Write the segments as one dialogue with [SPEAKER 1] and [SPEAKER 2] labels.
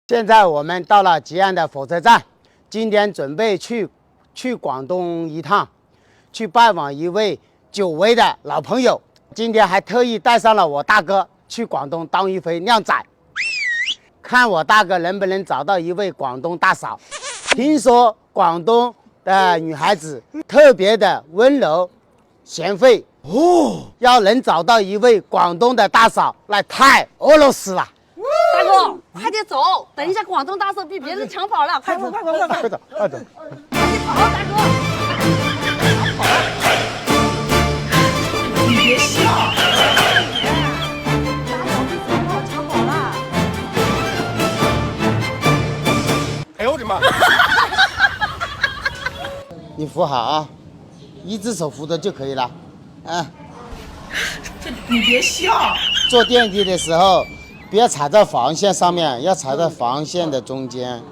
[SPEAKER 1] 现在我们到了吉安的火车站，今天准备去广东一趟，去拜访一位久违的老朋友。今天还特意带上了我大哥去广东当一回靓仔，看我大哥能不能找到一位广东大嫂。听说广东的女孩子特别的温柔贤惠哦，要能找到一位广东的大嫂，那太俄罗斯了。
[SPEAKER 2] 大哥，快点走！等一下，广东大嫂被别人抢跑了，快走！
[SPEAKER 1] 快走！
[SPEAKER 2] 快点跑，大哥！
[SPEAKER 3] 你别笑！
[SPEAKER 2] 大嫂被别人抢跑了！
[SPEAKER 3] 哎呦我的妈！
[SPEAKER 1] 你扶好啊，一只手扶着就可以了。
[SPEAKER 3] 你别笑！
[SPEAKER 1] 坐电梯的时候，别踩在防线上面，要踩在防线的中间。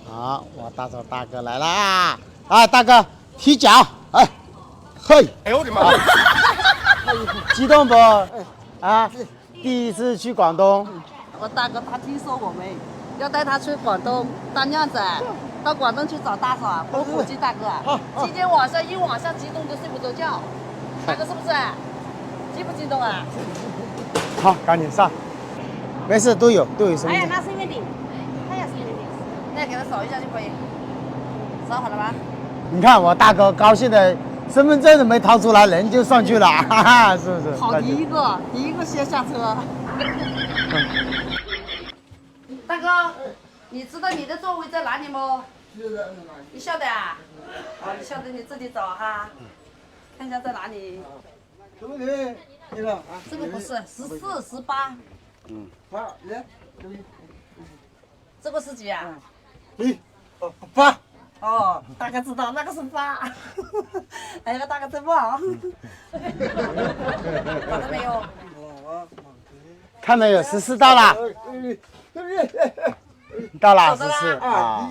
[SPEAKER 1] 好，我大嫂大哥来啦！啊，大哥踢脚，哎，嘿，
[SPEAKER 3] 哎呦我的妈！
[SPEAKER 1] 激动不？啊，第一次去广东。
[SPEAKER 2] 我大哥他听说我们要带他去广东当靓仔，到广东去找大嫂播火鸡。大哥，今天晚上一晚上激动都睡不着觉，大哥是不是？激不激动啊？
[SPEAKER 1] 好，赶紧上。没事，都有什么？
[SPEAKER 2] 哎呀，拿身份证，哎呀，身份证，那给他扫一下就可以。扫好了吗？
[SPEAKER 1] 你看我大哥高兴的，身份证都没掏出来，人就上去了，哈哈，是不是？
[SPEAKER 2] 好，第一个先下车。大哥，你知道你的座位在哪里吗？你晓得啊？哦，你晓得你自己找哈，看一下在哪里。
[SPEAKER 1] 对不对？对了啊，
[SPEAKER 2] 这个不是14、18，
[SPEAKER 1] 好，来，
[SPEAKER 2] 这个是几啊？8。哦，大概知道那个是8。哎呀，大哥真棒！找到没有？
[SPEAKER 1] 看没有，14到了，到了
[SPEAKER 2] 找到了
[SPEAKER 1] 14啊。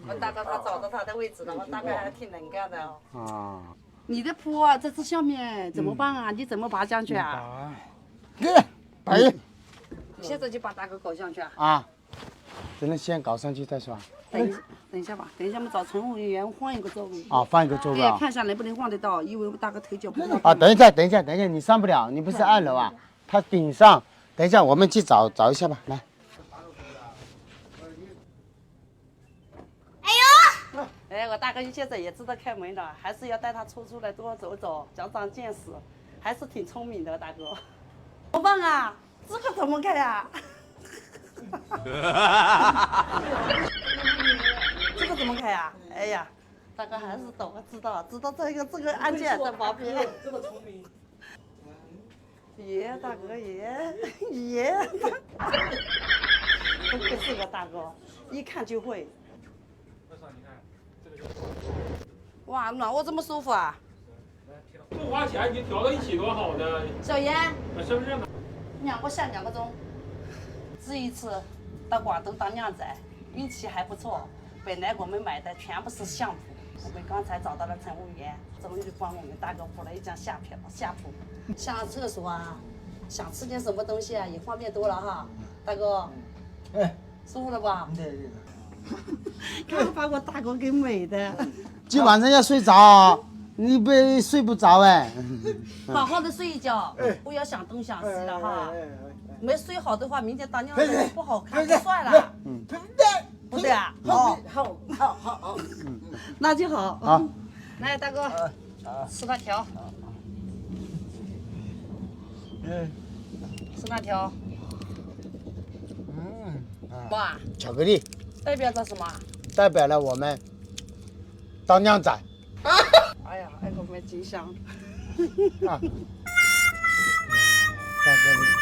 [SPEAKER 2] 我大哥他找到他的位置了，我大哥还挺能干的哦。
[SPEAKER 1] 啊，
[SPEAKER 2] 你的坡啊，在这下面怎么办啊？你怎么爬上去啊？
[SPEAKER 1] 哎，
[SPEAKER 2] 你现在就把大哥搞上去啊？
[SPEAKER 1] 啊，只能先搞上去再说。
[SPEAKER 2] 等一下吧，等一下我们找乘务人员换一个座位。
[SPEAKER 1] 啊，换一个座位
[SPEAKER 2] 哎，
[SPEAKER 1] 啊。
[SPEAKER 2] 看一下能不能换得到，因为我大哥腿脚不好。
[SPEAKER 1] 啊，等一下，你上不了，你不是2楼啊？他顶上，等一下我们去找一下吧，来。
[SPEAKER 2] 哎，我大哥现在也知道开门了，还是要带他出来多走走，长见识，还是挺聪明的大哥。好棒啊！这个怎么开呀？这个怎么开呀？哎呀，大哥还是懂，知道这个按键在旁边。这么聪明。爷，大哥爷，不愧是个大哥，一看就会。哇，暖和这么舒服啊！
[SPEAKER 4] 不花钱你调到一起多好呢。
[SPEAKER 2] 小严，
[SPEAKER 4] 把身份证拿。
[SPEAKER 2] 2个下2个钟。这一次到广东当靓仔，运气还不错。本来我们买的全部是相扑，我们刚才找到了乘务员，终于帮我们大哥补了一张下铺。上厕所啊，想吃点什么东西啊，也方便多了哈。大哥，舒服了吧？
[SPEAKER 1] 对。
[SPEAKER 2] 看把我大哥给美的。
[SPEAKER 1] 今晚上要睡着，你不睡不着哎。
[SPEAKER 2] 好好的睡一觉，不要想东想西了哈。没睡好的话，明天当靓仔不好看，就算了。不对啊？好，那就好。
[SPEAKER 1] 好，
[SPEAKER 2] 来大哥，吃辣条。吃辣条。哇，
[SPEAKER 1] 巧克力
[SPEAKER 2] 代表着什么？
[SPEAKER 1] 代表了我们当靓仔。
[SPEAKER 2] 哎呀，我们吉祥。
[SPEAKER 1] 啊，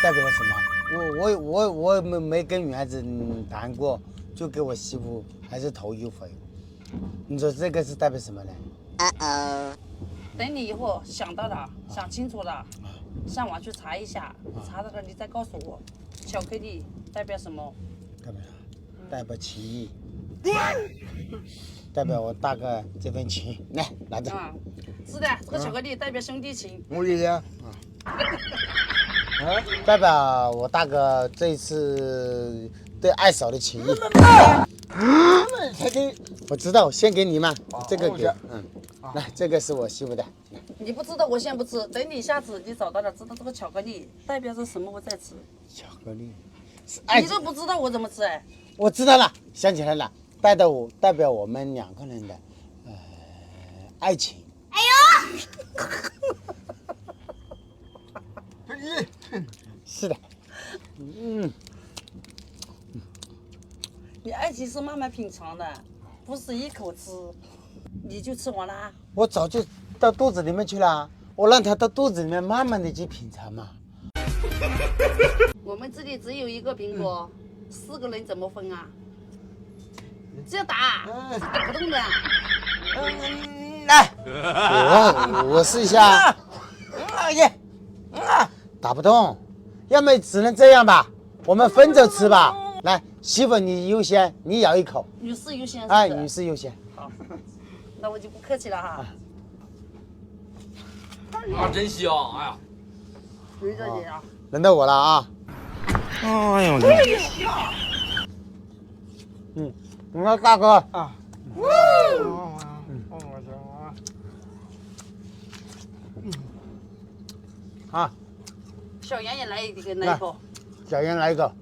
[SPEAKER 1] 代表了什么？我没跟女孩子谈过，就给我媳妇还是头一回。你说这个是代表什么呢？
[SPEAKER 2] 等你以后想到了，想清楚了，上网去查一下，查到了你再告诉我。巧克力代表什么？
[SPEAKER 1] 代表情谊，代表我大哥这份情。来，拿着。
[SPEAKER 2] 是的，这个巧克力代表兄弟情。
[SPEAKER 1] 我理解。代表我大哥这一次对二嫂的情谊。我知道，先给你嘛，这个给，来，这个是我媳妇的。
[SPEAKER 2] 你不知道，我先不吃。等你下次你找到了，知道这个巧克力代表着什么，我再吃。
[SPEAKER 1] 巧克力，
[SPEAKER 2] 你都不知道我怎么吃哎？
[SPEAKER 1] 我知道了，想起来了，代表我们两个人的爱情。哎呦！是的，
[SPEAKER 2] 你爱情是慢慢品尝的，不是一口吃，你就吃完了。
[SPEAKER 1] 我早就到肚子里面去了，我让他到肚子里面慢慢的去品尝嘛。
[SPEAKER 2] 我们这里只有一个苹果，4个人怎么分啊？这样打，打不动的。
[SPEAKER 1] 来，我试一下。打不动，要么只能这样吧，我们分着吃吧。来，媳妇你优先，你咬一口。
[SPEAKER 2] 女士优先。
[SPEAKER 1] 哎，女士优先。
[SPEAKER 2] 好，那我就不客气了哈。
[SPEAKER 4] 啊，真香！哎呀，
[SPEAKER 2] 没着急啊。
[SPEAKER 1] 轮到我了啊。哎呦，你看大哥啊。啊，
[SPEAKER 2] 小杨也来一个，来一口。
[SPEAKER 1] 小杨来一个。